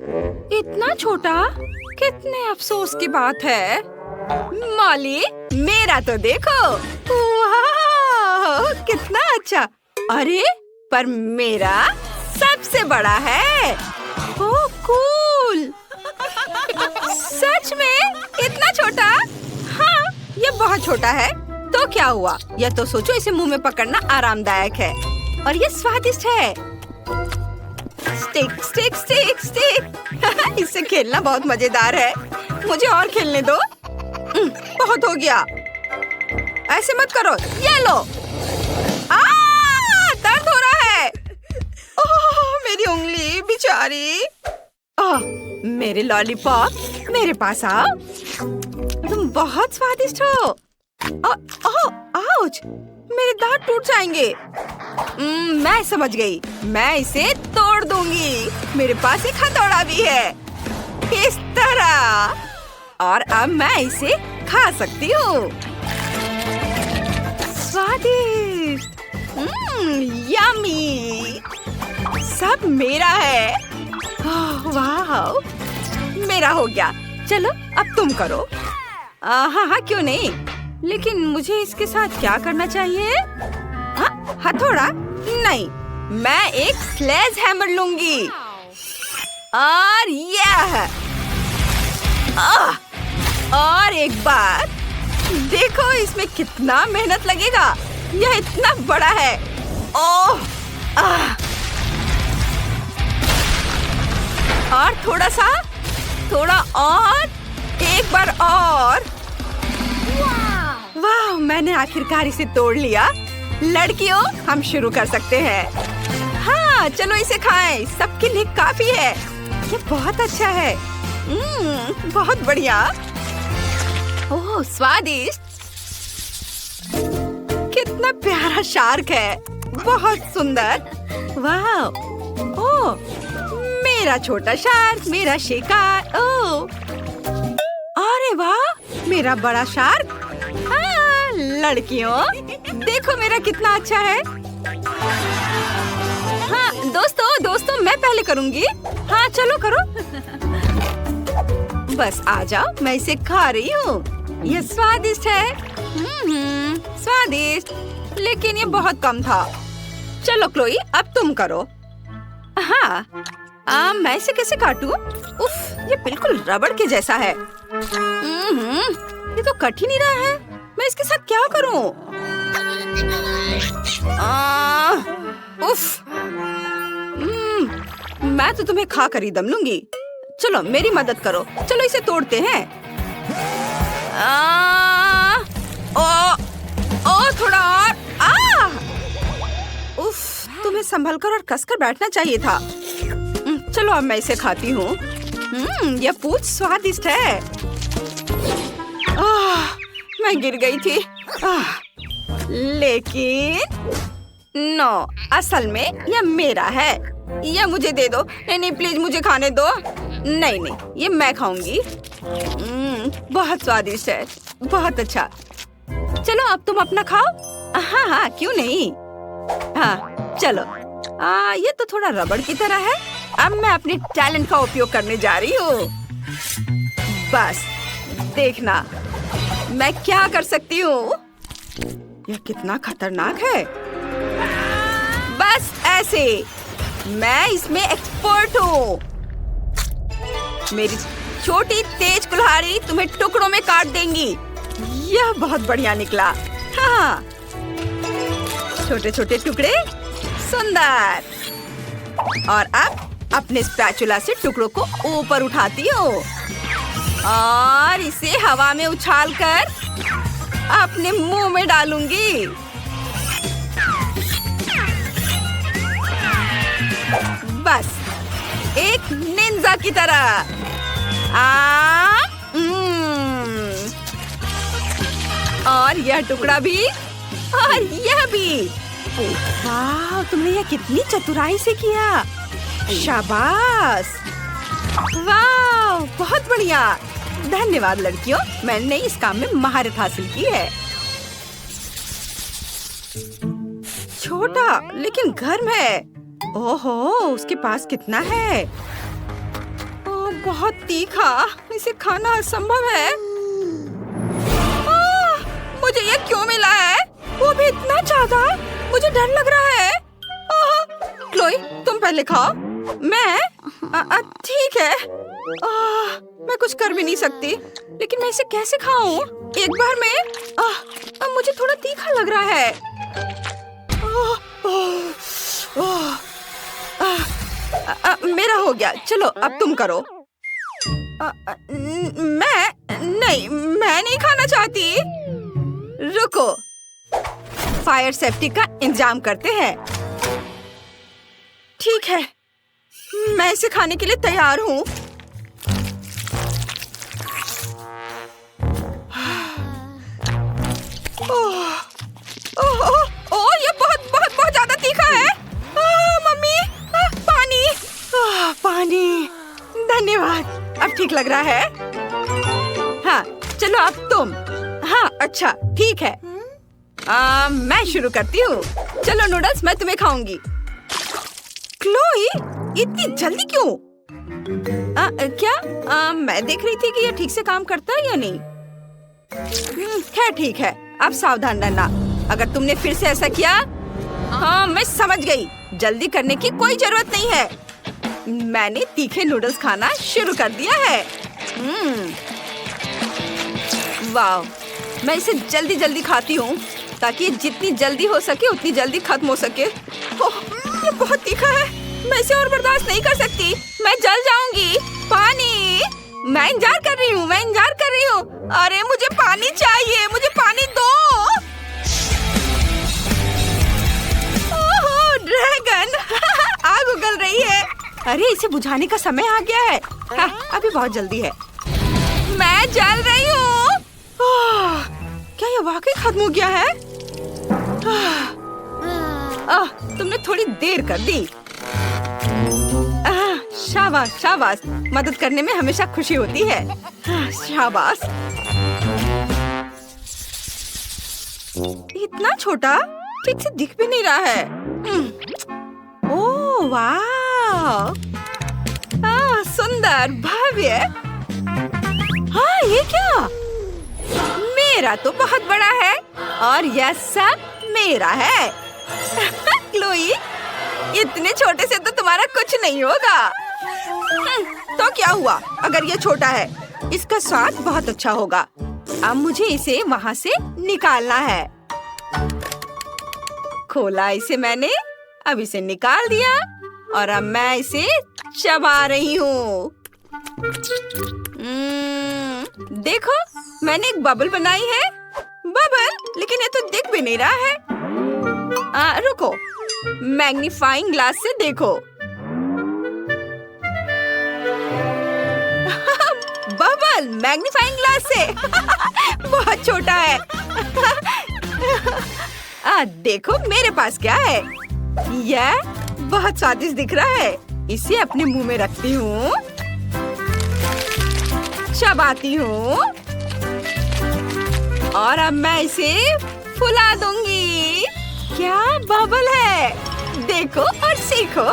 इतना छोटा? कितने अफसोस की बात है। मॉली, मेरा तो देखो। वाह, कितना अच्छा। अरे, पर मेरा सबसे बड़ा है। ओह, कूल। सच में? इतना छोटा? हाँ, ये बहुत छोटा है। तो क्या हुआ? या तो सोचो, इसे मुंह में पकड़ना आरामदायक है और ये स्वादिष्ट है। Stick stick stick stick. इससे खेलना बहुत मजेदार है। मुझे और खेलने दो। बहुत हो गया। ऐसे मत करो। ये लो। दर्द हो रहा है। ओह, मेरी उंगली बेचारी। मेरे लॉलीपॉप, मेरे पास आओ। तुम बहुत स्वादिष्ट हो। आउच, मेरे दांत टूट जाएंगे। मैं समझ गई। मैं इसे तोड़ दूंगी। मेरे पास एक हथौड़ा भी है। इस तरह। और अब मैं इसे खा सकती हूँ। स्वादिष्ट। यम्मी। सब मेरा है। वाह, मेरा हो गया। चलो, अब तुम करो। हाँ, क्यों नहीं। लेकिन मुझे इसके साथ क्या करना चाहिए? हथौड़ा? नहीं, मैं एक स्लेज हैमर लूंगी। और यह। और एक बार देखो, इसमें कितना मेहनत लगेगा। यह इतना बड़ा है। ओह, और थोड़ा और, एक बार और। वाह, मैंने आखिरकार इसे तोड़ लिया। लड़कियों, हम शुरू कर सकते हैं। हाँ, चलो इसे खाएं। सबके लिए काफी है। ये बहुत अच्छा है। बहुत बढ़िया। ओह, स्वादिष्ट। कितना प्यारा शार्क है। बहुत सुंदर। वाह। ओह, मेरा छोटा शार्क, मेरा शिकार। ओह, अरे वाह, मेरा बड़ा शार्क। हाँ, लड़कियों, देखो मेरा कितना अच्छा है। हाँ, दोस्तों, मैं पहले करूँगी। हाँ, चलो करो। बस आ जाओ, मैं इसे खा रही हूँ। ये स्वादिष्ट है। स्वादिष्ट, लेकिन ये बहुत कम था। चलो क्लोई, अब तुम करो। हाँ, मैं इसे कैसे काटूं? उफ, ये बिल्कुल रबड़ के जैसा है। ये तो कट ही नहीं रहा है। मैं इसके साथ क्या करूं? उफ, मैं तो तुम्हें खा कर ही दम लूंगी। चलो, मेरी मदद करो। चलो, इसे तोड़ते हैं। थोड़ा और। उफ, तुम्हें संभल कर और कसकर बैठना चाहिए था। चलो, अब मैं इसे खाती हूँ। यह पूंछ स्वादिष्ट है। मैं गिर गई थी। लेकिन नो, असल में यह मेरा है। यह मुझे दे दो। नहीं, प्लीज मुझे खाने दो। नहीं, ये मैं खाऊंगी। बहुत स्वादिष्ट है। बहुत अच्छा। चलो, अब तुम अपना खाओ। हाँ, क्यों नहीं। हाँ, चलो। ये तो थोड़ा रबड़ की तरह है। अब मैं अपने टैलेंट का उपयोग करने जा रही हूँ। बस देखना, मैं क्या कर सकती हूँ। यह कितना खतरनाक है। बस ऐसे। मैं इसमें एक्सपर्ट हूँ। मेरी छोटी तेज कुल्हाड़ी तुम्हें टुकड़ों में काट देंगी। यह बहुत बढ़िया निकला। हाँ, छोटे छोटे टुकड़े। सुंदर। और अब अपने स्पैचुला से टुकड़ों को ऊपर उठाती हूँ और इसे हवा में उछालकर अपने मुंह में डालूंगी। बस एक निंजा की तरह। और यह टुकड़ा भी और यह भी। वाह, तुमने यह कितनी चतुराई से किया। शाबाश। वाह, बहुत बढ़िया। धन्यवाद लड़कियों, मैंने इस काम में महारत हासिल की है। छोटा लेकिन गर्म है। ओहो, उसके पास कितना है। बहुत तीखा, इसे खाना असंभव है। मुझे ये क्यों मिला है? वो भी इतना ज्यादा, मुझे डर लग रहा है। क्लोई, तुम पहले खाओ। मैं ठीक है। मैं कुछ कर भी नहीं सकती, लेकिन मैं इसे कैसे खाऊं? एक बार में मुझे थोड़ा तीखा लग रहा है। मेरा हो गया, चलो अब तुम करो। मैं नहीं खाना चाहती। रुको, फायर सेफ्टी का इंतजाम करते हैं। ठीक है, मैं इसे खाने के लिए तैयार हूँ। ओह, ये बहुत ज्यादा तीखा है। मम्मी, पानी। पानी, धन्यवाद, अब ठीक लग रहा है। हाँ, चलो अब तुम। हाँ, अच्छा, ठीक है। मैं शुरू करती हूँ। चलो नूडल्स, मैं तुम्हें खाऊंगी। क्लोई, इतनी जल्दी क्यों? क्या मैं देख रही थी कि ये ठीक से काम करता है या नहीं। खैर ठीक है, अब सावधान रहना। अगर तुमने फिर से ऐसा किया। हाँ, मैं समझ गई। जल्दी करने की कोई जरूरत नहीं है। मैंने तीखे नूडल्स खाना शुरू कर दिया है। वाह, मैं इसे जल्दी जल्दी खाती हूँ ताकि जितनी जल्दी हो सके उतनी जल्दी खत्म हो सके। ये बहुत तीखा है, मैं इसे और बर्दाश्त नहीं कर सकती। मैं जल जाऊंगी। पानी, मैं इंतजार कर रही हूँ। अरे मुझे पानी चाहिए, मुझे पानी दो। ओह, ड्रैगन। आग उगल रही है। अरे इसे बुझाने का समय आ गया है। हाँ, अभी बहुत जल्दी है। मैं जल रही हूँ। क्या ये वाकई खत्म हो गया है? तुमने थोड़ी देर कर दी। शाबाश शाबाश, मदद करने में हमेशा खुशी होती है। शाबाश। इतना छोटा, ठीक से दिख भी नहीं रहा है। ओह वाह, सुंदर, भव्य। हाँ, ये क्या? मेरा तो बहुत बड़ा है और यह सब मेरा है। क्लोई, इतने छोटे से तो तुम्हारा कुछ नहीं होगा। तो क्या हुआ अगर ये छोटा है? इसका स्वाद बहुत अच्छा होगा। अब मुझे इसे वहाँ से निकालना है। खोला इसे मैंने, अब इसे निकाल दिया और अब मैं इसे चबा रही हूँ। देखो, मैंने एक बबल बनाई है। बबल, लेकिन ये तो दिख भी नहीं रहा है। रुको, मैग्नीफाइंग ग्लास से देखो। बबल मैग्नीफाइंग ग्लास से। बहुत छोटा है। देखो मेरे पास क्या है। यह बहुत स्वादिष्ट दिख रहा है। इसे अपने मुंह में रखती हूँ, चबाती हूँ और अब मैं इसे फुला दूंगी। क्या बबल है, देखो और सीखो।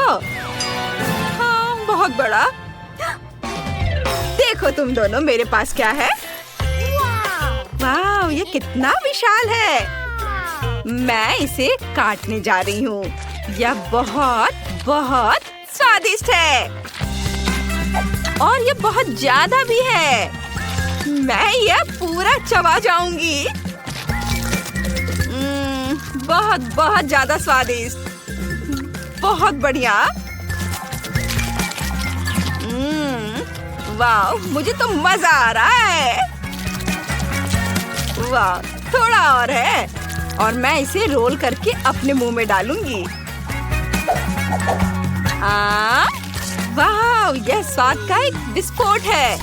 हाँ, बहुत बड़ा। देखो तुम दोनों, मेरे पास क्या है। वाह, ये कितना विशाल है। मैं इसे काटने जा रही हूँ। यह बहुत बहुत स्वादिष्ट है और ये बहुत ज्यादा भी है। मैं यह पूरा चबा जाऊंगी। बहुत बहुत ज्यादा स्वादिष्ट, बहुत बढ़िया। वाह, मुझे तो मजा आ रहा है। वाह, थोड़ा और है और मैं इसे रोल करके अपने मुंह में डालूंगी। वाह, यह स्वाद का एक विस्फोट है।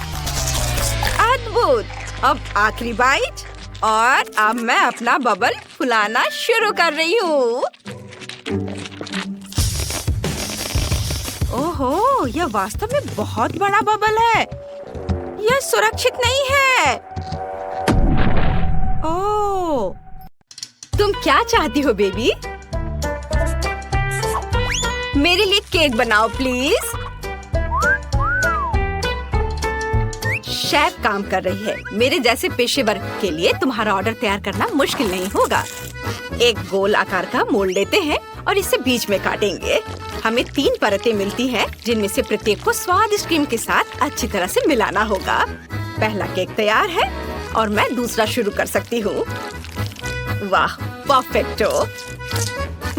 अद्भुत। अब आखिरी बाइट और अब मैं अपना बबल फुलाना शुरू कर रही हूँ। ओहो, यह वास्तव में बहुत बड़ा बबल है। यह सुरक्षित नहीं है। ओह, तुम क्या चाहती हो बेबी? मेरे लिए केक बनाओ प्लीज। शेफ काम कर रही है। मेरे जैसे पेशेवर के लिए तुम्हारा ऑर्डर तैयार करना मुश्किल नहीं होगा। एक गोल आकार का मोल्ड लेते हैं और इसे बीच में काटेंगे। हमें 3 परतें मिलती हैं, जिनमें से प्रत्येक को स्वादिष्ट क्रीम के साथ अच्छी तरह से मिलाना होगा। पहला केक तैयार है और मैं दूसरा शुरू कर सकती हूँ। वाह, परफेक्टो!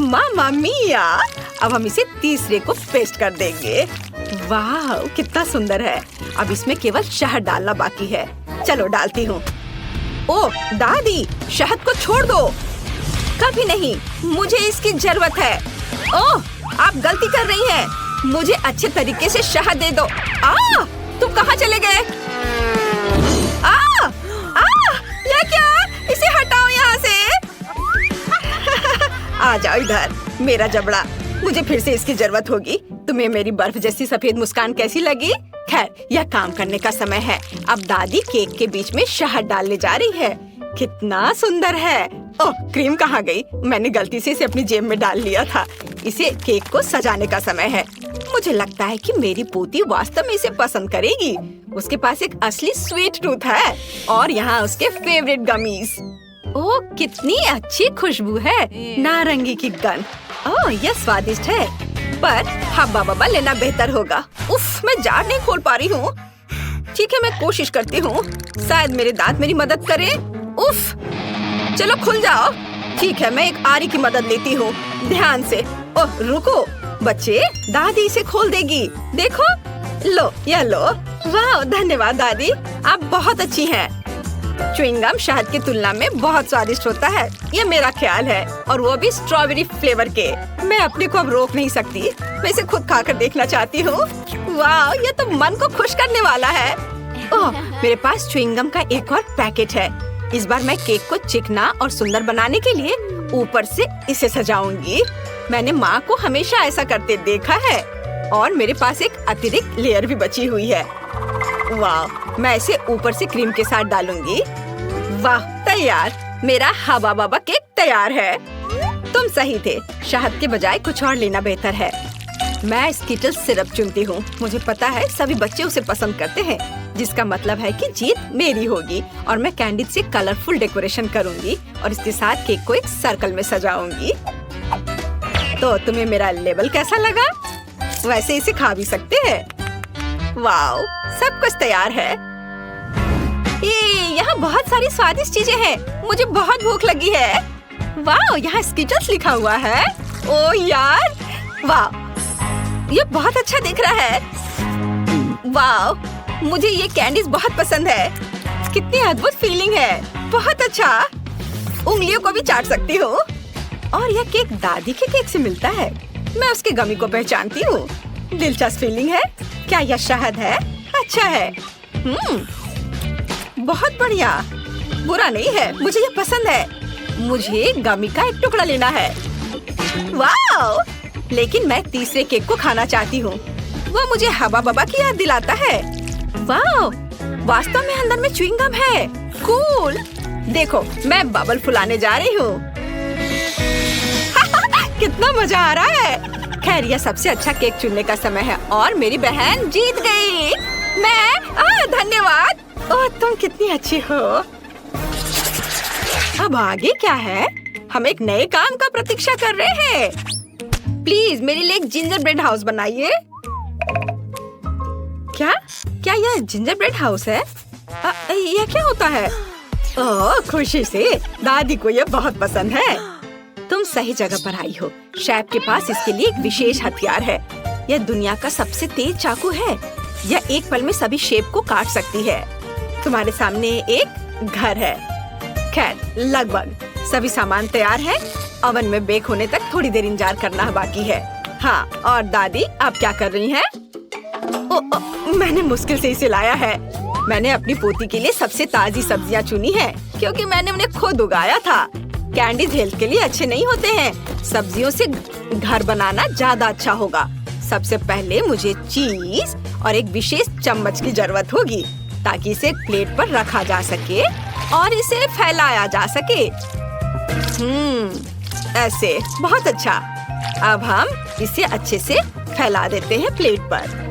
मामा मिया! अब हम इसे तीसरे को पेस्ट कर देंगे। वाह, कितना सुंदर है। अब इसमें केवल शहद डालना बाकी है। चलो डालती हूँ। ओह दादी, शहद को छोड़ दो। कभी नहीं, मुझे इसकी जरूरत है। ओह, आप गलती कर रही हैं। मुझे अच्छे तरीके से शहद दे दो। तुम कहाँ चले गए? ये क्या? इसे हटाओ यहाँ से। आ जाओ इधर, मेरा जबड़ा। मुझे फिर से इसकी जरूरत होगी। तुम्हें मेरी बर्फ जैसी सफेद मुस्कान कैसी लगी? खैर, यह काम करने का समय है। अब दादी केक के बीच में शहद डालने जा रही है। कितना सुंदर है। ओह, क्रीम कहाँ गई? मैंने गलती से इसे अपनी जेब में डाल लिया था। इसे केक को सजाने का समय है। मुझे लगता है कि मेरी पोती वास्तव में इसे पसंद करेगी। उसके पास एक असली स्वीट टूथ है और यहाँ उसके फेवरेट गमीज। ओह, कितनी अच्छी खुशबू है। नारंगी की गंध। ओह, यह स्वादिष्ट है, पर हब्बा बब्बा लेना बेहतर होगा। उफ, मैं जार नहीं खोल पा रही हूँ। ठीक है, मैं कोशिश करती हूँ। शायद मेरे दांत मेरी मदद करें। उफ, चलो खुल जाओ। ठीक है, मैं एक आरी की मदद लेती हूँ। ध्यान से। ओह, रुको बच्चे, दादी इसे खोल देगी। देखो, लो, यह लो। वाह, धन्यवाद दादी, आप बहुत अच्छी हैं। च्युइंगम शहद की तुलना में बहुत स्वादिष्ट होता है, ये मेरा ख्याल है, और वो भी स्ट्रॉबेरी फ्लेवर के। मैं अपने को अब रोक नहीं सकती। मैं इसे खुद खाकर देखना चाहती हूँ। वाह, ये तो मन को खुश करने वाला है। ओह, मेरे पास च्युइंगम का एक और पैकेट है। इस बार मैं केक को चिकना और सुंदर बनाने के लिए ऊपर से इसे सजाऊंगी। मैंने माँ को हमेशा ऐसा करते देखा है, और मेरे पास एक अतिरिक्त लेयर भी बची हुई है। वाह, मैं इसे ऊपर से क्रीम के साथ डालूंगी। वाह, तैयार। मेरा हवा बाबा केक तैयार है। तुम सही थे, शहद के बजाय कुछ और लेना बेहतर है। मैं स्किटल्स सिरप चुनती हूँ। मुझे पता है सभी बच्चे उसे पसंद करते हैं, जिसका मतलब है कि जीत मेरी होगी। और मैं कैंडी से कलरफुल डेकोरेशन करूँगी और इसके साथ केक को एक सर्कल में सजाऊंगी। तो तुम्हें मेरा लेबल कैसा लगा? वैसे इसे खा भी सकते हैं। वाओ, सब कुछ तैयार है। यहाँ बहुत सारी स्वादिष्ट चीजें हैं। मुझे बहुत भूख लगी है। वाओ, यहाँ स्किटल्स लिखा हुआ है। ओ यार, वाओ, ये बहुत अच्छा दिख रहा है। वाओ, मुझे ये कैंडीज बहुत पसंद है। कितनी अद्भुत फीलिंग है। बहुत अच्छा। उंगलियों को भी चाट सकती हूँ। और यह केक दादी के केक से मिलता है। मैं उसके गमी को पहचानती हूँ। दिलचस्प फीलिंग है। क्या यह शहद है? अच्छा है। बहुत बढ़िया। बुरा नहीं है, मुझे ये पसंद है। मुझे गमी का एक टुकड़ा लेना है। वाओ! लेकिन मैं तीसरे केक को खाना चाहती हूँ। वो मुझे हवा बबा की याद दिलाता है। वाओ! वास्तव में अंदर में च्युइंगम है। कूल! देखो, मैं बबल फुलाने जा रही हूँ। कितना मजा आ रहा है। खैर, यह सबसे अच्छा केक चुनने का समय है और मेरी बहन जीत गई। धन्यवाद। ओह, तुम कितनी अच्छी हो। अब आगे क्या है? हम एक नए काम का प्रतीक्षा कर रहे हैं। प्लीज मेरे लिए एक जिंजर ब्रेड हाउस बनाइए। क्या यह जिंजर ब्रेड हाउस है? यह क्या होता है? ओह, खुशी से। दादी को यह बहुत पसंद है। तुम सही जगह पर आई हो। शेफ के पास इसके लिए एक विशेष हथियार है। यह दुनिया का सबसे तेज चाकू है। यह एक पल में सभी शेप को काट सकती है। तुम्हारे सामने एक घर है। खैर, लगभग सभी सामान तैयार है। ओवन में बेक होने तक थोड़ी देर इंतजार करना बाकी है। हाँ, और दादी आप क्या कर रही हैं? मैंने मुश्किल से इसे लाया है। मैंने अपनी पोती के लिए सबसे ताजी सब्जियां चुनी हैं, क्योंकि मैंने उन्हें खुद उगाया था। कैंडीज हेल्थ के लिए अच्छे नहीं होते हैं। सब्जियों से घर बनाना ज्यादा अच्छा होगा। सबसे पहले मुझे चीज और एक विशेष चम्मच की जरूरत होगी, ताकि इसे प्लेट पर रखा जा सके और इसे फैलाया जा सके। ऐसे। बहुत अच्छा। अब हम इसे अच्छे से फैला देते हैं प्लेट पर।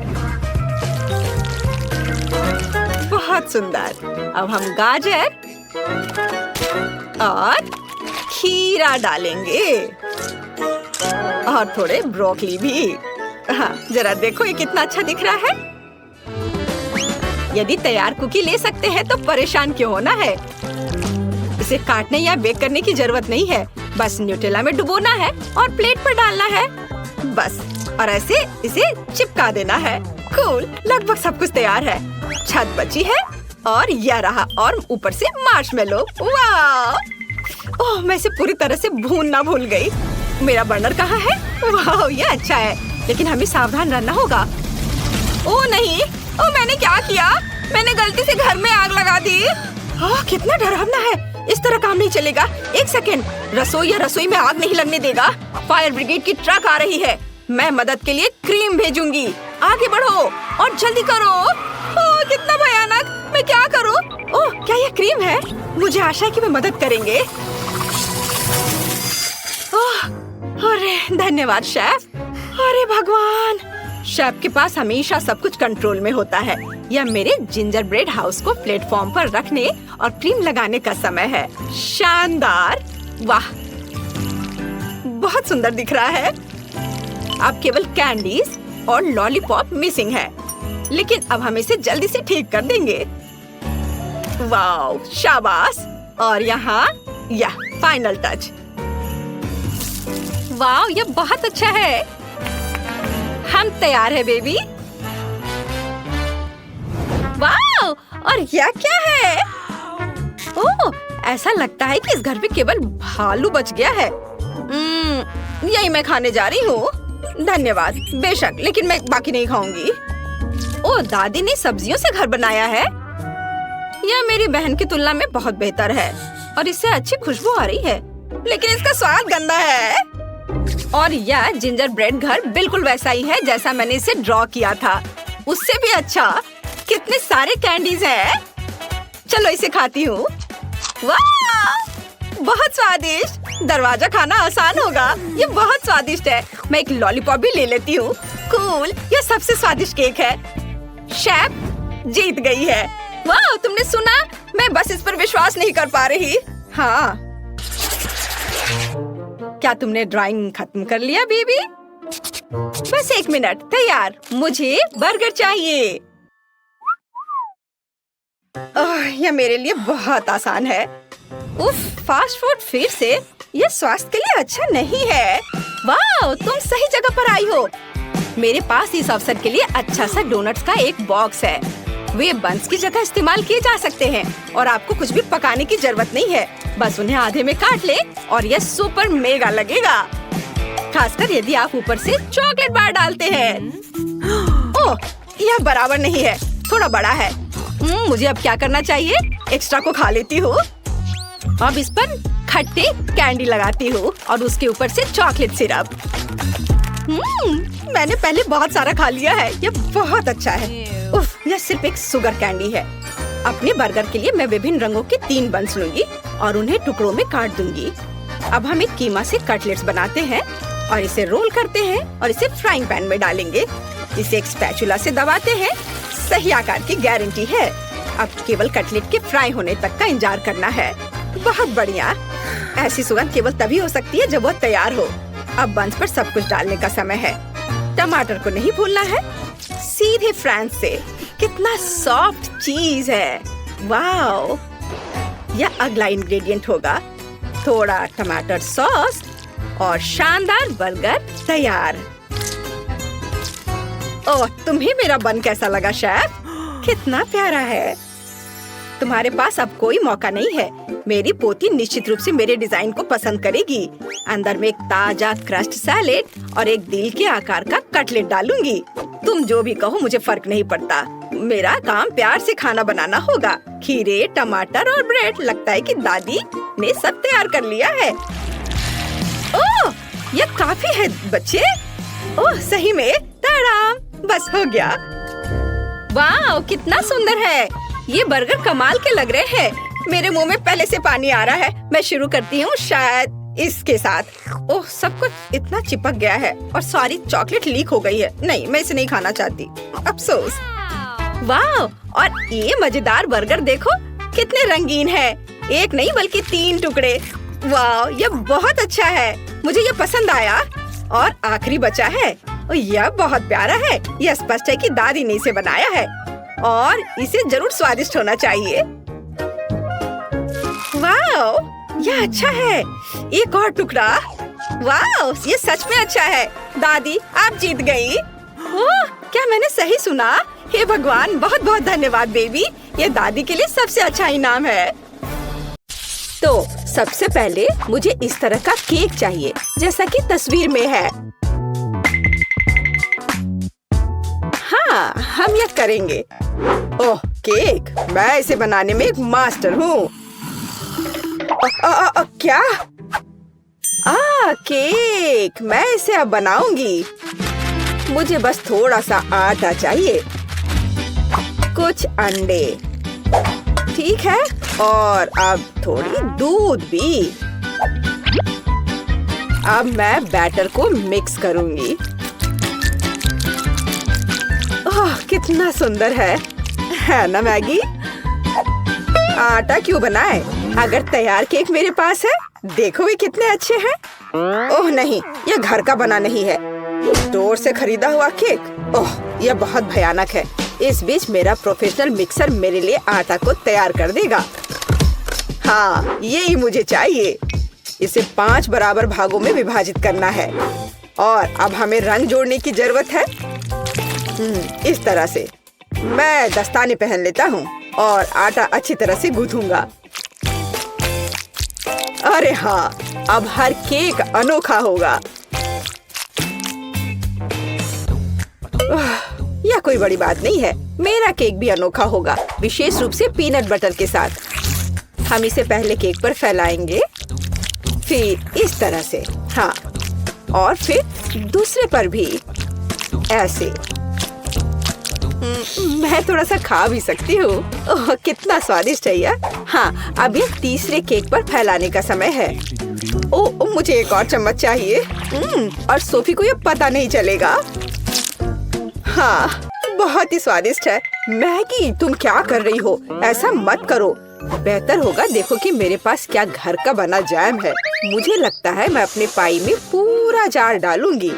बहुत बहुत सुंदर। अब हम गाजर और खीरा डालेंगे और थोड़े ब्रोकली भी। हाँ, जरा देखो ये कितना अच्छा दिख रहा है। यदि तैयार कुकी ले सकते हैं तो परेशान क्यों होना है। इसे काटने या बेक करने की जरूरत नहीं है, बस न्यूटेला में डुबोना है और प्लेट पर डालना है बस, और ऐसे इसे चिपका देना है। कूल, लगभग सब कुछ तैयार है। छत बची है और यह रहा, और ऊपर से मार्शमेलो। वाह! ओह, मैं इसे पूरी तरह से भूनना भूल गई। मेरा बर्नर कहाँ है? वाह, ये अच्छा है, लेकिन हमें सावधान रहना होगा। ओह नहीं, ओह मैंने क्या किया? मैंने गलती से घर में आग लगा दी। ओह, कितना डरावना है। इस तरह काम नहीं चलेगा। एक सेकेंड, रसोई में आग नहीं लगने देगा। फायर ब्रिगेड की ट्रक आ रही है। मैं मदद के लिए क्रीम भेजूंगी। आगे बढ़ो और जल्दी करो। ओह, कितना भयानक। मैं क्या करूं? ओह, क्या यह क्रीम है? मुझे आशा है कि वे मदद करेंगे। ओह, अरे धन्यवाद शेफ। अरे भगवान, शेफ के पास हमेशा सब कुछ कंट्रोल में होता है। यह मेरे जिंजर ब्रेड हाउस को प्लेटफॉर्म पर रखने और क्रीम लगाने का समय है। शानदार! वाह, बहुत सुंदर दिख रहा है। अब केवल कैंडीज और लॉलीपॉप मिसिंग है, लेकिन अब हम इसे जल्दी से ठीक कर देंगे। वाह, शाबाश! और यहाँ यह फाइनल टच। वाह, यह बहुत अच्छा है। हम तैयार है बेबी। वाह, और यह क्या है? ओह, ऐसा लगता है कि इस घर में केवल भालू बच गया है। यही मैं खाने जा रही हूँ। धन्यवाद। बेशक, लेकिन मैं बाकी नहीं खाऊंगी। ओह, दादी ने सब्जियों से घर बनाया है। यह मेरी बहन की तुलना में बहुत बेहतर है और इससे अच्छी खुशबू आ रही है, लेकिन इसका स्वाद गंदा है। और यह जिंजर ब्रेड घर बिल्कुल वैसा ही है जैसा मैंने इसे ड्रॉ किया था, उससे भी अच्छा। कितने सारे कैंडीज हैं। चलो इसे खाती हूँ। वाह, बहुत स्वादिष्ट। दरवाजा खाना आसान होगा। ये बहुत स्वादिष्ट है। मैं एक लॉलीपॉप भी ले लेती हूँ। कूल, यह सबसे स्वादिष्ट केक है। शेफ जीत गई है। वाह, तुमने सुना? मैं बस इस पर विश्वास नहीं कर पा रही। हाँ, क्या तुमने ड्राइंग खत्म कर लिया बेबी? बस 1 मिनट। तैयार। मुझे बर्गर चाहिए। यह मेरे लिए बहुत आसान है। उफ, फास्ट फूड फिर से? यह स्वास्थ्य के लिए अच्छा नहीं है। वाह, तुम सही जगह पर आई हो। मेरे पास इस अवसर के लिए अच्छा सा डोनट्स का एक बॉक्स है। वे बंस की जगह इस्तेमाल किए जा सकते हैं और आपको कुछ भी पकाने की जरूरत नहीं है। बस उन्हें आधे में काट ले और यह सुपर मेगा लगेगा, खासकर यदि आप ऊपर से चॉकलेट बार डालते हैं। ओह, यह बराबर नहीं है, थोड़ा बड़ा है। मुझे अब क्या करना चाहिए? एक्स्ट्रा को खा लेती हूँ। अब इस पर खट्टे कैंडी लगाती हूँ और उसके ऊपर से चॉकलेट सिरप। मैंने पहले बहुत सारा खा लिया है। यह बहुत अच्छा है। उफ, यह सिर्फ एक शुगर कैंडी है। अपने बर्गर के लिए मैं विभिन्न रंगों के 3 बंस लूंगी और उन्हें टुकड़ों में काट दूंगी। अब हम एक कीमा से कटलेट्स बनाते हैं और इसे रोल करते हैं और इसे फ्राइंग पैन में डालेंगे। इसे एक स्पैचुला से दबाते हैं। सही आकार की गारंटी है। अब केवल कटलेट के फ्राई होने तक का इंतजार करना है। बहुत बढ़िया। ऐसी सुगंध केवल तभी हो सकती है जब वह तैयार हो। अब बंस पर सब कुछ डालने का समय है। टमाटर को नहीं भूलना है। सीधे फ्रांस से। कितना सॉफ्ट चीज है। वाओ, यह अगला इंग्रेडिएंट होगा। थोड़ा टमाटर सॉस और शानदार बर्गर तैयार। ओह, तुम्हें मेरा बन कैसा लगा शेफ? कितना प्यारा है। तुम्हारे पास अब कोई मौका नहीं है। मेरी पोती निश्चित रूप से मेरे डिजाइन को पसंद करेगी। अंदर में एक ताजा क्रस्ट सैलेड और एक दिल के आकार का कटलेट डालूंगी। तुम जो भी कहो, मुझे फर्क नहीं पड़ता। मेरा काम प्यार से खाना बनाना होगा। खीरे, टमाटर और ब्रेड। लगता है कि दादी ने सब तैयार कर लिया है। ओह, यह काफी है बच्चे। ओह, सही में ताड़ाम, बस हो गया। वाह, कितना सुंदर है। ये बर्गर कमाल के लग रहे हैं। मेरे मुंह में पहले से पानी आ रहा है। मैं शुरू करती हूँ शायद इसके साथ। ओह, सब कुछ इतना चिपक गया है और सारी चॉकलेट लीक हो गई है। नहीं, मैं इसे नहीं खाना चाहती। अफसोस। वाह! और ये मजेदार बर्गर देखो कितने रंगीन है। एक नहीं बल्कि 3 टुकड़े। वाह! ये बहुत अच्छा है, मुझे ये पसंद आया। और आखिरी बचा है, यह बहुत प्यारा है। यह स्पष्ट है कि दादी ने इसे बनाया है और इसे जरूर स्वादिष्ट होना चाहिए। वाह! यह अच्छा है। एक और टुकड़ा। वाह! ये सच में अच्छा है। दादी, आप जीत गई। ओह, क्या मैंने सही सुना? हे भगवान, बहुत बहुत धन्यवाद बेबी। ये दादी के लिए सबसे अच्छा इनाम है। तो सबसे पहले मुझे इस तरह का केक चाहिए जैसा कि तस्वीर में है। हाँ, हम यह करेंगे। ओह, केक! मैं इसे बनाने में एक मास्टर हूँ। क्या? केक! मैं इसे अब बनाऊंगी। मुझे बस थोड़ा सा आटा चाहिए, कुछ अंडे, ठीक है, और अब थोड़ी दूध भी। अब मैं बैटर को मिक्स करूंगी। ओह, कितना सुंदर है ना मैगी? आटा क्यों बनाए? अगर तैयार केक मेरे पास है, देखो वे कितने अच्छे हैं। ओह नहीं, यह घर का बना नहीं है, स्टोर से खरीदा हुआ केक। ओह, यह बहुत भयानक है। इस बीच मेरा प्रोफेशनल मिक्सर मेरे लिए आटा को तैयार कर देगा। हाँ, यही मुझे चाहिए। इसे 5 बराबर भागों में विभाजित करना है और अब हमें रंग जोड़ने की जरूरत है। इस तरह से मैं दस्ताने पहन लेता हूँ और आटा अच्छी तरह से गूंथूंगा। अरे हाँ, अब हर केक अनोखा होगा। यह कोई बड़ी बात नहीं है, मेरा केक भी अनोखा होगा, विशेष रूप से पीनट बटर के साथ। हम इसे पहले केक पर फैलाएंगे, फिर इस तरह से, हाँ, और फिर दूसरे पर भी ऐसे। मैं थोड़ा सा खा भी सकती हूँ। ओह, कितना स्वादिष्ट है यह। हाँ, अब ये तीसरे केक पर फैलाने का समय है। ओह, मुझे एक और चम्मच चाहिए। और सोफी को ये पता नहीं चलेगा। हाँ, बहुत ही स्वादिष्ट है। मैगी, तुम क्या कर रही हो? ऐसा मत करो। बेहतर होगा देखो कि मेरे पास क्या घर का बना जैम है। मुझे लगता है मैं अपने पाई में पूरा जार डालूंगी।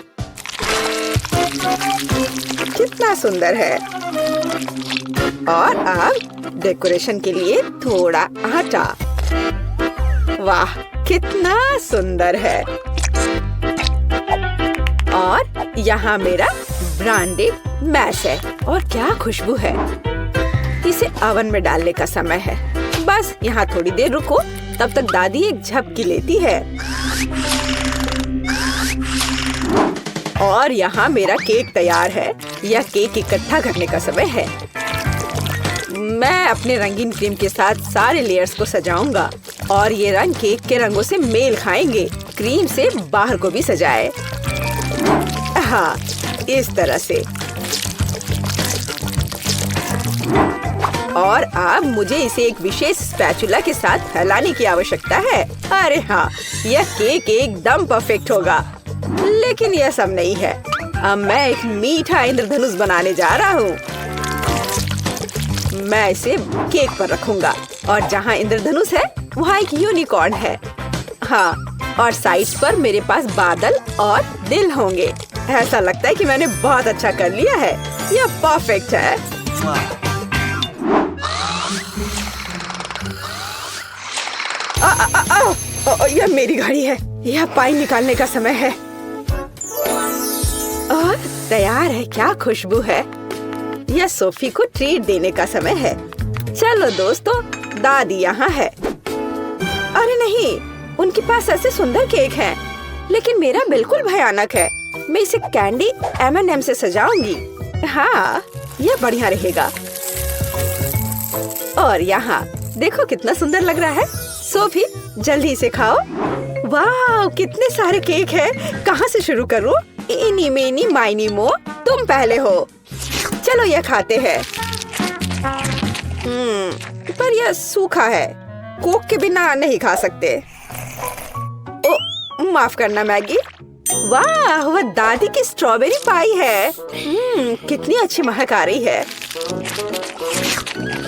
कितना सुंदर है। और अब डेकोरेशन के लिए थोड़ा आटा। वाह, कितना सुंदर है। और यहाँ मेरा ब्रांडेड मैश है और क्या खुशबू है। इसे ओवन में डालने का समय है। बस यहाँ थोड़ी देर रुको, तब तक दादी एक झपकी लेती है। और यहाँ मेरा केक तैयार है। यह केक इकट्ठा करने का समय है। मैं अपने रंगीन क्रीम के साथ सारे लेयर्स को सजाऊंगा और ये रंग केक के रंगों से मेल खाएंगे। क्रीम से बाहर को भी सजाए। हाँ, इस तरह से। और अब मुझे इसे एक विशेष स्पैचुला के साथ फैलाने की आवश्यकता है। अरे हाँ, यह केक एकदम परफेक्ट होगा। लेकिन यह सब नहीं है। अब मैं एक मीठा इंद्रधनुष बनाने जा रहा हूँ। मैं इसे केक पर रखूंगा और जहाँ इंद्रधनुष है वहाँ एक यूनिकॉर्न है। हाँ, और साइड्स पर मेरे पास बादल और दिल होंगे। ऐसा लगता है कि मैंने बहुत अच्छा कर लिया है। यह परफेक्ट है। यह मेरी घड़ी है। यह पाई निकालने का समय है। और तैयार है। क्या खुशबू है। यह सोफी को ट्रीट देने का समय है। चलो दोस्तों, दादी यहाँ है। अरे नहीं, उनके पास ऐसे सुंदर केक हैं, लेकिन मेरा बिल्कुल भयानक है। मैं इसे कैंडी M&M से सजाऊंगी। हाँ, यह बढ़िया रहेगा। और यहाँ देखो कितना सुंदर लग रहा है। सोफी, जल्दी से खाओ। वाह, कितने सारे केक हैं। कहाँ से शुरू करूँ? इनी मेनी माइनी मो, तुम पहले हो। चलो यह खाते हैं। पर यह सूखा है। कोक के बिना नहीं खा सकते। ओ, माफ करना मैगी। वाह, वह दादी की स्ट्रॉबेरी पाई है। कितनी अच्छी महक आ रही है।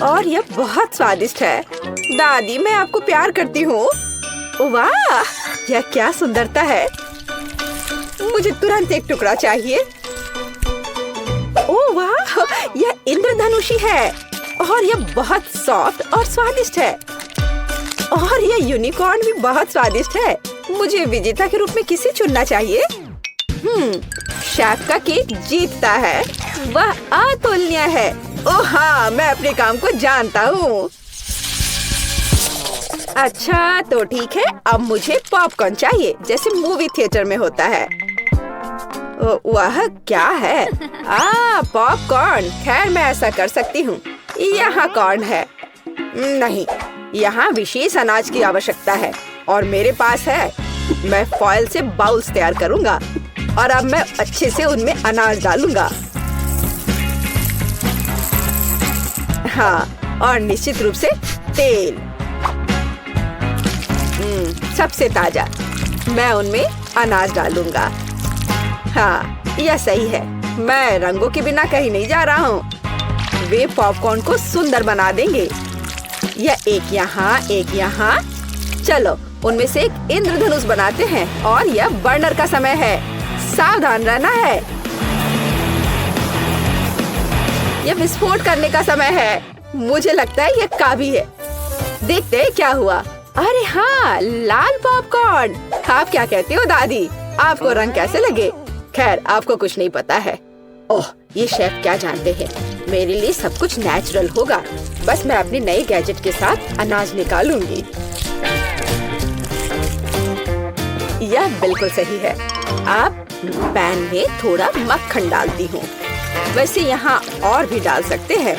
और यह बहुत स्वादिष्ट है। दादी, मैं आपको प्यार करती हूँ। वाह, यह क्या सुंदरता है। मुझे तुरंत एक टुकड़ा चाहिए। ओह वाह, यह इंद्रधनुषी है और यह बहुत सॉफ्ट और स्वादिष्ट है। और यह यूनिकॉर्न भी बहुत स्वादिष्ट है। मुझे विजेता के रूप में किसे चुनना चाहिए? शेफ का केक जीतता है। वह अतुलनीय है। ओह हाँ, मैं अपने काम को जानता हूँ। अच्छा तो ठीक है, अब मुझे पॉपकॉर्न चाहिए जैसे मूवी थिएटर में होता है। वह क्या है? पॉपकॉर्न। खैर, मैं ऐसा कर सकती हूँ। यहाँ कॉर्न है। नहीं, यहाँ विशेष अनाज की आवश्यकता है और मेरे पास है। मैं फॉइल से बाउल्स तैयार करूँगा और अब मैं अच्छे से उनमें अनाज डालूंगा। हाँ, और निश्चित रूप से तेल। सबसे ताजा। मैं उनमें अनाज डालूंगा। हाँ, यह सही है। मैं रंगों के बिना कहीं नहीं जा रहा हूँ। वे पॉपकॉर्न को सुंदर बना देंगे। यह एक यहाँ, एक यहाँ। चलो, उनमें से एक इंद्रधनुष बनाते हैं और यह बर्नर का समय है। सावधान रहना है। यह विस्फोट करने का समय है। मुझे लगता है यह काफी है। देखते हैं क्या हुआ। अरे हाँ, लाल पॉपकॉर्न। आप क्या कहते हो दादी? आपको रंग कैसे लगे? खैर, आपको कुछ नहीं पता है। ओह, ये शेफ क्या जानते हैं। मेरे लिए सब कुछ नेचुरल होगा। बस मैं अपने नए गैजेट के साथ अनाज निकालूंगी। यह बिल्कुल सही है। अब पैन में थोड़ा मक्खन डालती हूँ। वैसे यहाँ और भी डाल सकते हैं।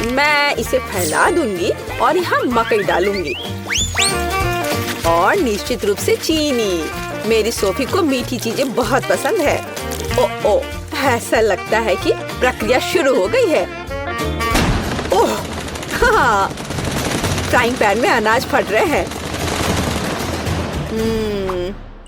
मैं इसे फैला दूंगी और यहाँ मकई डालूंगी और निश्चित रूप से चीनी। मेरी सोफी को मीठी चीजें बहुत पसंद है। ओ, ऐसा लगता है कि प्रक्रिया शुरू हो गई है। ओह हाँ, फ्राइंग पैन में अनाज फट रहे हैं।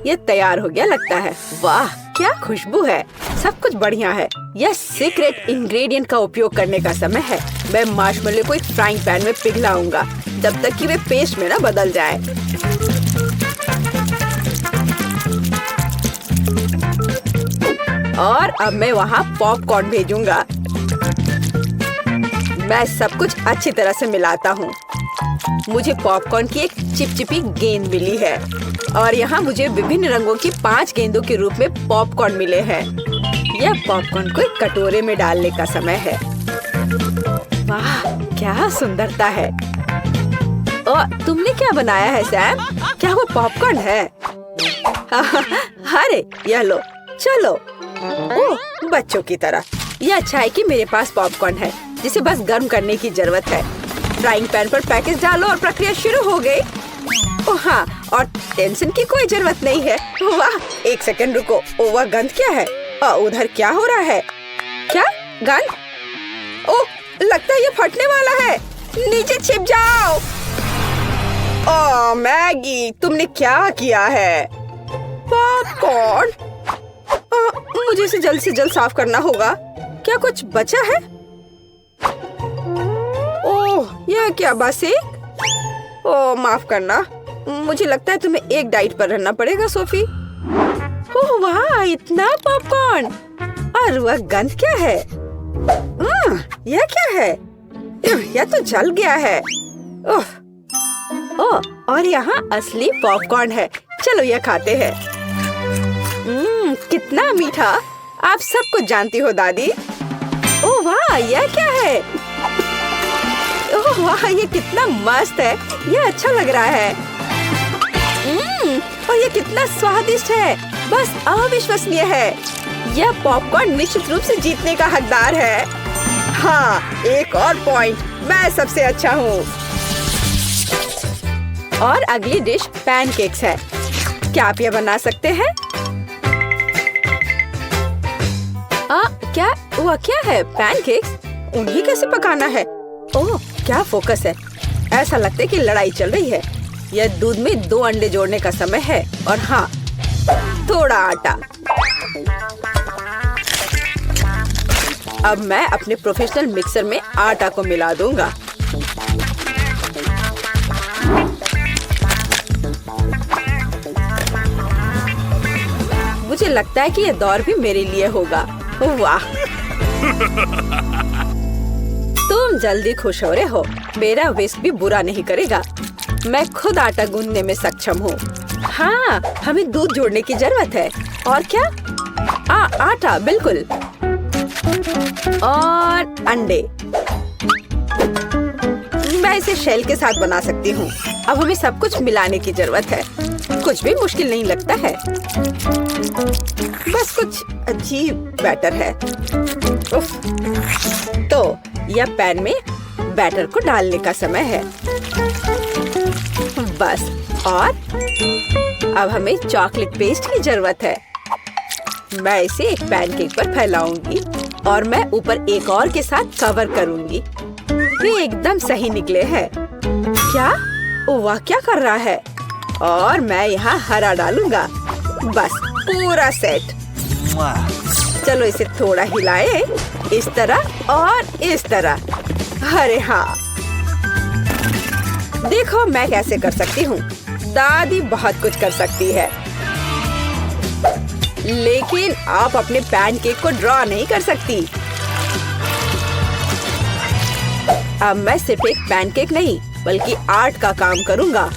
ये तैयार हो गया लगता है। वाह, क्या खुशबू है। सब कुछ बढ़िया है। यह सीक्रेट इंग्रेडिएंट का उपयोग करने का समय है। मैं मार्शमेलो को एक फ्राइंग पैन में पिघलाऊंगा जब तक कि वे पेस्ट में ना बदल जाए। और अब मैं वहाँ पॉपकॉर्न भेजूंगा। मैं सब कुछ अच्छी तरह से मिलाता हूँ। मुझे पॉपकॉर्न की एक चिपचिपी गेंद मिली है और यहाँ मुझे विभिन्न रंगों की 5 गेंदों के रूप में पॉपकॉर्न मिले हैं। यह पॉपकॉर्न को एक कटोरे में डालने का समय है। वाह, क्या सुंदरता है। तुमने क्या बनाया है सैम? क्या वो पॉपकॉर्न है? अरे यह लो, चलो। ओह, बच्चों की तरह। यह अच्छा है कि मेरे पास पॉपकॉर्न है जिसे बस गर्म करने की जरूरत है। फ्राइंग पैन पर पैकेज डालो और प्रक्रिया शुरू हो गई। ओह हाँ, और टेंशन की कोई जरूरत नहीं है। वाह, एक सेकंड रुको। वह गंध क्या है? उधर क्या हो रहा है? क्या गंध? ओह, लगता है ये फटने वाला है। नीचे छिप जाओ। ओह मैगी, तुमने क्या किया है? पॉपकॉर्न। मुझे इसे जल्द से जल्द साफ करना होगा। क्या कुछ बचा है? ओह, यह क्या बस एक? ओह माफ करना। मुझे लगता है तुम्हें एक डाइट पर रहना पड़ेगा सोफी। ओह वाह, इतना पॉपकॉर्न। और वह गंध क्या है? यह क्या है? यह तो जल गया है। ओह, और यहाँ असली पॉपकॉर्न है। चलो यह खाते हैं। कितना मीठा। आप सब कुछ जानती हो दादी। ओह वाह, यह क्या है? ओह वाह, ये कितना मस्त है। यह अच्छा लग रहा है। और ये कितना स्वादिष्ट है। बस अविश्वसनीय है। यह पॉपकॉर्न निश्चित रूप से जीतने का हकदार है। हाँ, एक और पॉइंट। मैं सबसे अच्छा हूँ। और अगली डिश पैनकेक्स है। क्या आप यह बना सकते हैं? क्या वह क्या है? पैनकेक्स? उन्हें कैसे पकाना है? ओह, क्या फोकस है। ऐसा लगता है कि लड़ाई चल रही है। यह दूध में 2 अंडे जोड़ने का समय है और हाँ, थोड़ा आटा। अब मैं अपने प्रोफेशनल मिक्सर में आटा को मिला दूंगा मुझे लगता है कि ये दौर भी मेरे लिए होगा। वाह, तुम जल्दी खुश हो रहे हो। मेरा विस्क भी बुरा नहीं करेगा। मैं खुद आटा गूंदने में सक्षम हूँ। हाँ, हमें दूध जोड़ने की जरूरत है। और क्या? आटा, बिल्कुल। और अंडे। मैं इसे शेल के साथ बना सकती हूँ। अब हमें सब कुछ मिलाने की जरूरत है। कुछ भी मुश्किल नहीं लगता है। बस कुछ अजीब बैटर है। उफ। तो यह पैन में बैटर को डालने का समय है। बस। और अब हमें चॉकलेट पेस्ट की जरूरत है। मैं इसे एक पैनकेक पर फैलाऊंगी और मैं ऊपर एक और के साथ कवर करूंगी। ये एकदम सही निकले हैं। क्या? वाह, क्या कर रहा है? और मैं यहाँ हरा डालूंगा। बस पूरा सेट। चलो इसे थोड़ा हिलाए, इस तरह और इस तरह। अरे हाँ, देखो मैं कैसे कर सकती हूँ। दादी बहुत कुछ कर सकती है, लेकिन आप अपने पैनकेक को ड्रॉ नहीं कर सकती। अब मैं सिर्फ एक पैनकेक नहीं बल्कि आर्ट का काम करूँगा।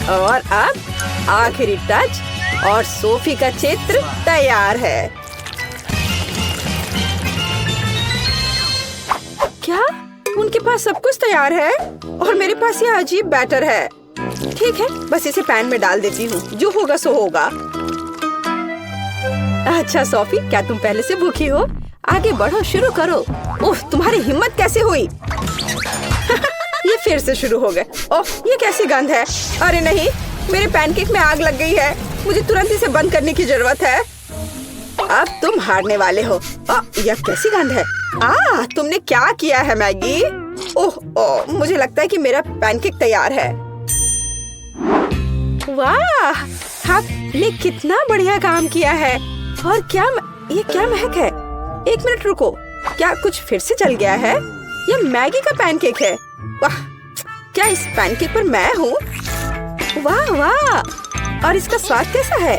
और अब आखिरी टच और सोफी का चित्र तैयार है। क्या? उनके पास सब कुछ तैयार है और मेरे पास ये अजीब बैटर है। ठीक है, बस इसे पैन में डाल देती हूँ। जो होगा सो होगा। अच्छा सोफी, क्या तुम पहले से भूखी हो? आगे बढ़ो, शुरू करो। ओह, तुम्हारी हिम्मत कैसे हुई? ये फिर से शुरू हो गए। ओह, ये कैसी गंध है? अरे नहीं, मेरे पैनकेक में आग लग गई है। मुझे तुरंत इसे बंद करने की जरूरत है। अब तुम हारने वाले हो। यह कैसी गंध है? तुमने क्या किया है मैगी? ओह, मुझे लगता है कि मेरा पैनकेक तैयार है। वाह, आपने कितना बढ़िया काम किया है। और क्या ये क्या महक है? एक मिनट रुको, क्या कुछ फिर से जल गया है? यह मैगी का पैनकेक है। वाह, क्या इस पैनकेक पर मैं हूँ? वाह वाह, और इसका स्वाद कैसा है?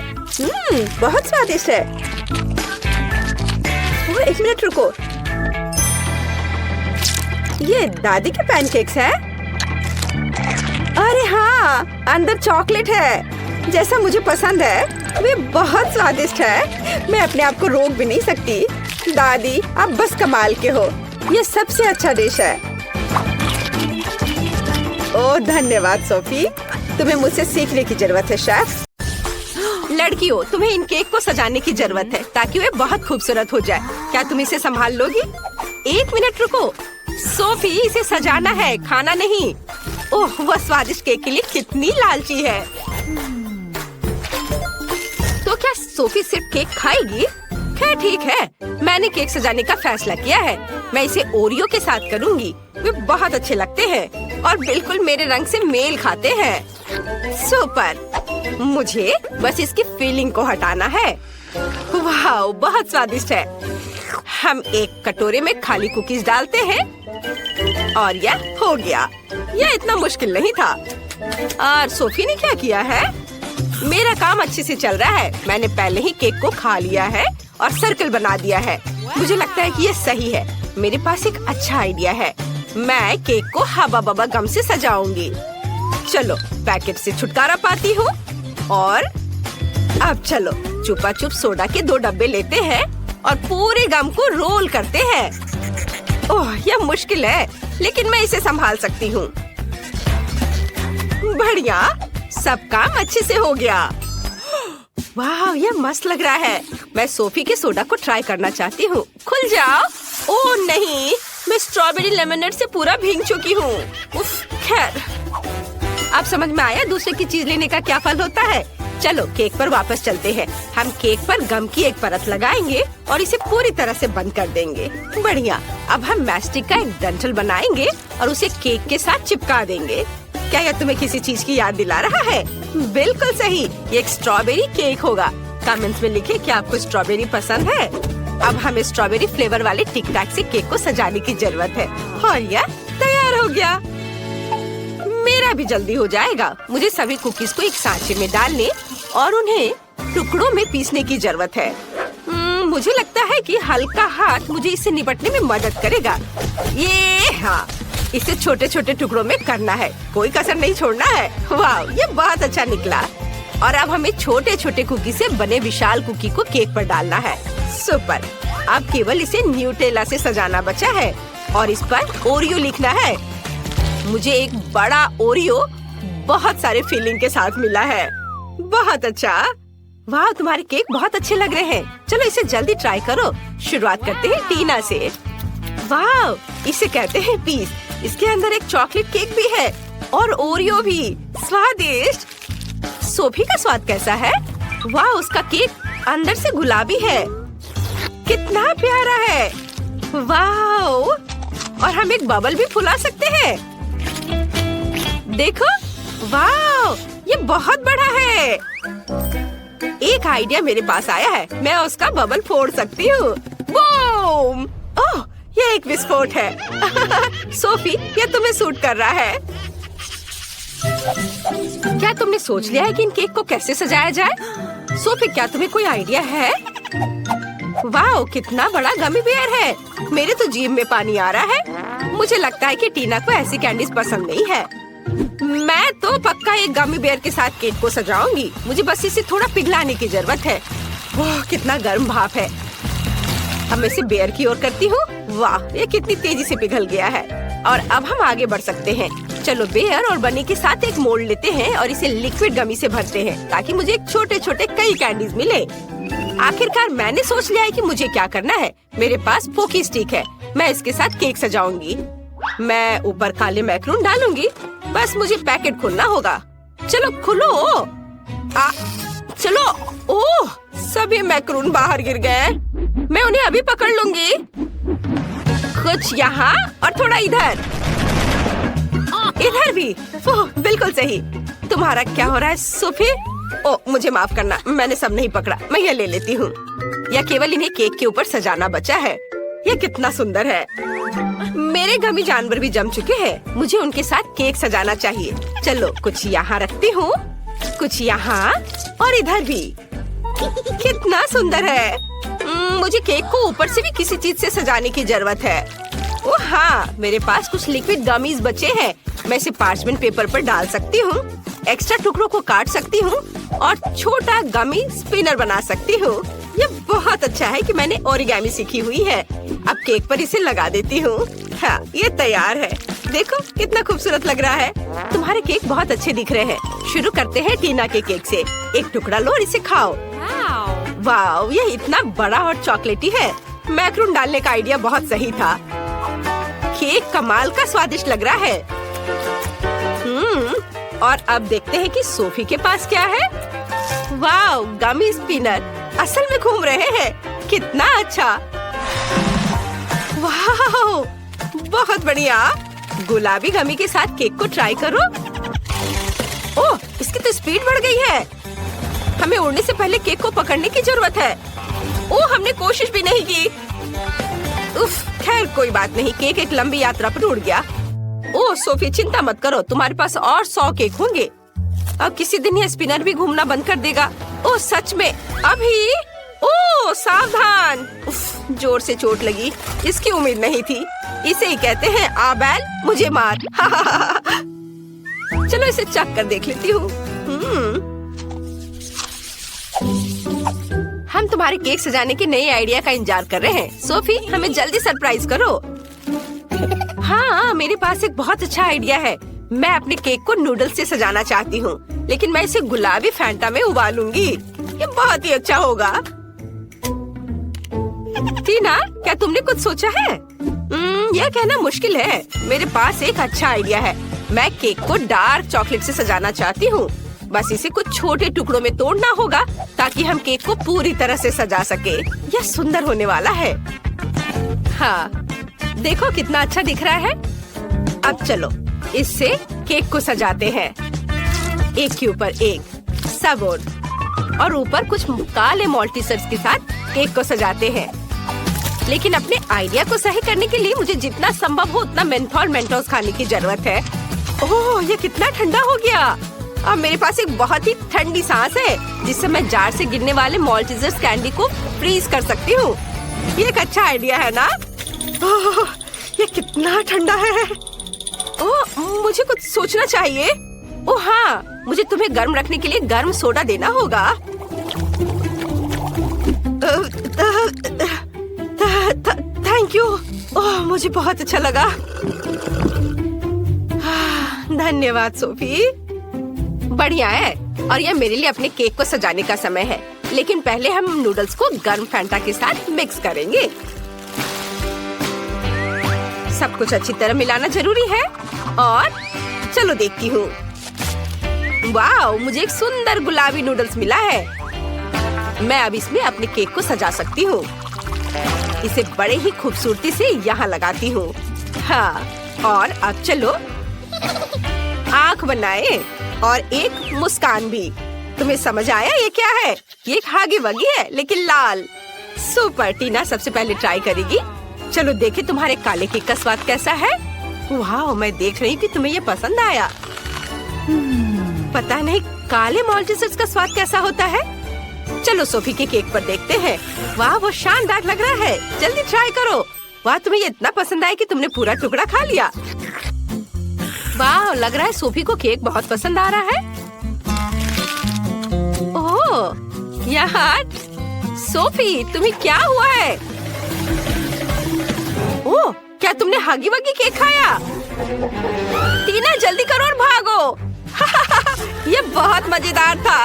बहुत स्वादिष्ट है। एक मिनट रुको, ये दादी के पैनकेक्स हैं? अरे हाँ, अंदर चॉकलेट है, जैसा मुझे पसंद है। वे बहुत स्वादिष्ट है। मैं अपने आप को रोक भी नहीं सकती। दादी, आप बस कमाल के हो। ये सबसे अच्छा डिश है। ओह धन्यवाद सोफी, तुम्हें मुझसे सीखने की जरूरत है शेफ। लड़कियों, तुम्हें इन केक को सजाने की जरूरत है ताकि वे बहुत खूबसूरत हो जाए। क्या तुम इसे संभाल लोगी? एक मिनट रुको सोफी, इसे सजाना है, खाना नहीं। ओह, वह स्वादिष्ट केक के लिए कितनी लालची है। तो क्या सोफी सिर्फ केक खाएगी? खैर ठीक है, मैंने केक सजाने का फैसला किया है। मैं इसे ओरियो के साथ करूंगी। वे बहुत अच्छे लगते हैं और बिल्कुल मेरे रंग से मेल खाते हैं। सुपर, मुझे बस इसकी फीलिंग को हटाना है। वाह, बहुत स्वादिष्ट है। हम एक कटोरे में खाली कुकीज डालते हैं और यह हो गया। यह इतना मुश्किल नहीं था। और सोफी ने क्या किया है? मेरा काम अच्छे से चल रहा है। मैंने पहले ही केक को खा लिया है और सर्कल बना दिया है। मुझे लगता है कि ये सही है। मेरे पास एक अच्छा आइडिया है। मैं केक को हवा बबा गम से सजाऊंगी। चलो पैकेट से छुटकारा पाती हूँ। और अब चलो चुपा चुप सोडा के 2 डब्बे लेते हैं और पूरे गम को रोल करते हैं। ओह, यह मुश्किल है, लेकिन मैं इसे संभाल सकती हूँ। बढ़िया, सब काम अच्छे से हो गया। वाह, यह मस्त लग रहा है। मैं सोफी के सोडा को ट्राई करना चाहती हूँ। खुल जाओ। ओह नहीं, मैं स्ट्रॉबेरी लेमनेड से पूरा भीग चुकी हूँ। उफ, खैर, अब समझ में आया दूसरे की चीज लेने का क्या फल होता है। चलो केक पर वापस चलते हैं। हम केक पर गम की एक परत लगाएंगे और इसे पूरी तरह से बंद कर देंगे। बढ़िया, अब हम मैस्टिक का एक डंठल बनाएंगे और उसे केक के साथ चिपका देंगे। क्या यह तुम्हें किसी चीज की याद दिला रहा है? बिल्कुल सही, ये एक स्ट्रॉबेरी केक होगा। कमेंट्स में लिखें कि आपको स्ट्रॉबेरी पसंद है। अब हमें स्ट्रॉबेरी फ्लेवर वाले टिक टैक से केक को सजाने की जरूरत है और यह तैयार हो गया। मेरा भी जल्दी हो जाएगा। मुझे सभी कुकीज को एक सांचे में डालने और उन्हें टुकड़ों में पीसने की जरूरत है। मुझे लगता है कि हल्का हाथ मुझे इससे निपटने में मदद करेगा। ये हाँ, इसे छोटे छोटे टुकड़ों में करना है, कोई कसर नहीं छोड़ना है। वाह, ये बहुत अच्छा निकला। और अब हमें छोटे छोटे कुकी से बने विशाल कुकी को केक पर डालना है। सुपर। अब केवल इसे न्यूटेला से सजाना बचा है और इस पर ओरियो लिखना है। मुझे एक बड़ा ओरियो बहुत सारे फिलिंग के साथ मिला है। बहुत अच्छा। वाह, तुम्हारे केक बहुत अच्छे लग रहे हैं। चलो इसे जल्दी ट्राई करो। शुरुआत करते हैं टीना से। वाह, इसे कहते हैं पीस। इसके अंदर एक चॉकलेट केक भी है और ओरियो भी। स्वादिष्ट। सोफी का स्वाद कैसा है? वाह, उसका केक अंदर से गुलाबी है। कितना प्यारा है। वाह, और हम एक बबल भी फुला सकते हैं। देखो, वाह, ये बहुत बड़ा है। एक आइडिया मेरे पास आया है, मैं उसका बबल फोड़ सकती हूँ। बूम! ओह, ये एक विस्फोट है। सोफी, ये तुम्हें सूट कर रहा है। क्या तुमने सोच लिया है कि इन केक को कैसे सजाया जाए? सोफी, क्या तुम्हें कोई आइडिया है? वाह, कितना बड़ा गमी बेयर है। मेरे तो जीभ में पानी आ रहा है। मुझे लगता है कि टीना को ऐसी कैंडीज पसंद नहीं है। मैं तो पक्का एक गमी बेयर के साथ केक को सजाऊंगी। मुझे बस इसे थोड़ा पिघलाने की जरूरत है। वाह, कितना गर्म भाप है। अब मैं इसे बेयर की ओर करती हूँ। वाह, ये कितनी तेजी से पिघल गया है। और अब हम आगे बढ़ सकते हैं। चलो बेयर और बनी के साथ एक मोल्ड लेते हैं और इसे लिक्विड गमी से भरते हैं ताकि मुझे छोटे छोटे कई कैंडीज मिले। आखिरकार मैंने सोच लिया है कि मुझे क्या करना है। मेरे पास पोकी स्टिक है, मैं इसके साथ केक सजाऊंगी। मैं ऊपर काले मैक्रून डालूंगी। बस मुझे पैकेट खोलना होगा। चलो खोलो। चलो। ओह, सभी मैक्रून बाहर गिर गए। मैं उन्हें अभी पकड़ लूंगी। कुछ यहाँ और थोड़ा इधर। इधर भी। ओह, बिल्कुल सही। तुम्हारा क्या हो रहा है सोफी? ओह, मुझे माफ करना, मैंने सब नहीं पकड़ा। मैं ये ले लेती हूँ। या केवल इन्हें केक के ऊपर सजाना बचा है। ये कितना सुंदर है। मेरे गमी जानवर भी जम चुके हैं। मुझे उनके साथ केक सजाना चाहिए। चलो कुछ यहाँ रखती हूँ, कुछ यहाँ और इधर भी। कितना सुंदर है। मुझे केक को ऊपर से भी किसी चीज से सजाने की जरूरत है। ओह हाँ, मेरे पास कुछ लिक्विड गमीज बचे हैं। मैं इसे पार्चमेंट पेपर पर डाल सकती हूँ, एक्स्ट्रा टुकड़ों को काट सकती हूँ और छोटा गमी स्पिनर बना सकती हूँ। ये बहुत अच्छा है कि मैंने ओरिगामी सीखी हुई है। अब केक पर इसे लगा देती हूँ। हाँ, ये तैयार है। देखो कितना खूबसूरत लग रहा है। तुम्हारे केक बहुत अच्छे दिख रहे हैं। शुरू करते हैं टीना के केक से। एक टुकड़ा लो और इसे खाओ। वाह, ये इतना बड़ा और चॉकलेटी है। मैक्रून डालने का आइडिया बहुत सही था। केक कमाल का स्वादिष्ट लग रहा है। और अब देखते हैं कि सोफी के पास क्या है। वाह, गमी स्पिनर असल में घूम रहे हैं। कितना अच्छा। वाह, बहुत बढ़िया। गुलाबी गमी के साथ केक को ट्राई करो। ओह, इसकी तो स्पीड बढ़ गई है। हमें उड़ने से पहले केक को पकड़ने की जरूरत है। ओह, हमने कोशिश भी नहीं की। उफ, खैर कोई बात नहीं। केक एक लंबी यात्रा पर उड़ गया। ओह सोफी, चिंता मत करो, तुम्हारे पास और 100 केक होंगे। अब किसी दिन ये स्पिनर भी घूमना बंद कर देगा। ओह सच में? अभी? ओह सावधान। उफ, जोर से चोट लगी। इसकी उम्मीद नहीं थी। इसे ही कहते हैं आ बैल मुझे मार। चलो इसे चख कर देख लेती हूँ। हम तुम्हारे केक सजाने के नए आइडिया का इंतजार कर रहे हैं। सोफी, हमें जल्दी सरप्राइज करो। हाँ, मेरे पास एक बहुत अच्छा आइडिया है। मैं अपने केक को नूडल्स से सजाना चाहती हूँ, लेकिन मैं इसे गुलाबी फैंटा में उबालूंगी। ये बहुत ही अच्छा होगा। टीना, क्या तुमने कुछ सोचा है? यह कहना मुश्किल है। मेरे पास एक अच्छा आइडिया है। मैं केक को डार्क चॉकलेट से सजाना चाहती हूँ। बस इसे कुछ छोटे टुकड़ों में तोड़ना होगा ताकि हम केक को पूरी तरह से सजा सके। यह सुंदर होने वाला है। हाँ, देखो कितना अच्छा दिख रहा है। अब चलो इससे केक को सजाते हैं। एक के ऊपर एक, सब और ऊपर कुछ काले मॉल्टीसर्स के साथ केक को सजाते हैं। लेकिन अपने आइडिया को सही करने के लिए मुझे जितना संभव हो उतना मेंथोल मेंटोस खाने की जरूरत है। ओह, ये कितना ठंडा हो गया। अब मेरे पास एक बहुत ही ठंडी सांस है जिससे मैं जार से गिरने वाले मॉल्टिजर्स कैंडी को फ्रीज कर सकती हूँ। ये एक अच्छा आइडिया है ना? ओह, ये कितना ठंडा है। ओह, मुझे कुछ सोचना चाहिए। ओह हाँ, मुझे तुम्हें गर्म रखने के लिए गर्म सोडा देना होगा। Thank you. ओह, मुझे बहुत अच्छा लगा। धन्यवाद सोफी। बढ़िया है। और यह मेरे लिए अपने केक को सजाने का समय है, लेकिन पहले हम नूडल्स को गर्म फैंटा के साथ मिक्स करेंगे। सब कुछ अच्छी तरह मिलाना जरूरी है। और चलो देखती हूँ। वाह, मुझे एक सुंदर गुलाबी नूडल्स मिला है। मैं अब इसमें अपने केक को सजा सकती हूँ। इसे बड़े ही खूबसूरती से यहाँ लगाती हूँ। हाँ, और अब चलो आँख बनाए और एक मुस्कान भी। तुम्हें समझ आया ये क्या है? ये एक हागी वगी है, लेकिन लाल। सुपर। टीना सबसे पहले ट्राई करेगी। चलो देखे तुम्हारे काले केक का स्वाद कैसा है। वाह, मैं देख रही हूँ कि तुम्हें ये पसंद आया। पता नहीं काले मॉल्टिजर्स का स्वाद कैसा होता है। चलो सोफी के केक पर देखते हैं। वाह, वो शानदार लग रहा है। जल्दी ट्राई करो। वाह, तुम्हें ये इतना पसंद आया कि तुमने पूरा टुकड़ा खा लिया। वाह, लग रहा है सोफी को केक बहुत पसंद आ रहा है। ओह, यहाँ सोफी, तुम्हें क्या हुआ है? ओह, क्या तुमने हागी वगी केक खाया? टीना, जल्दी करो और भागो। ये बहुत मजेदार था।